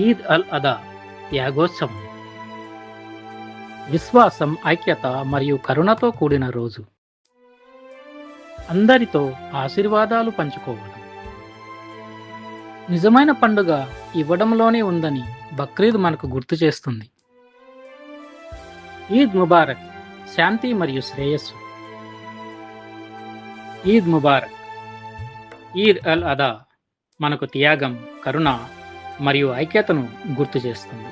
ఈద్ అల్ అదా త్యాగోత్సవం విశ్వాసం, ఐక్యత మరియు కరుణతో కూడిన రోజు. అందరితో ఆశీర్వాదాలు పంచుకోవడం. నిజమైన పండుగ ఇవ్వడంలోనే ఉందని బక్రీద్ మనకు గుర్తు చేస్తుంది. ఈద్ ముబారక్, శాంతి మరియు శ్రేయస్సు. ఈద్ ముబారక్. ఈద్ అల్ అదా మనకు త్యాగం, కరుణ మరియు ఐక్యతను గుర్తు చేస్తుంది.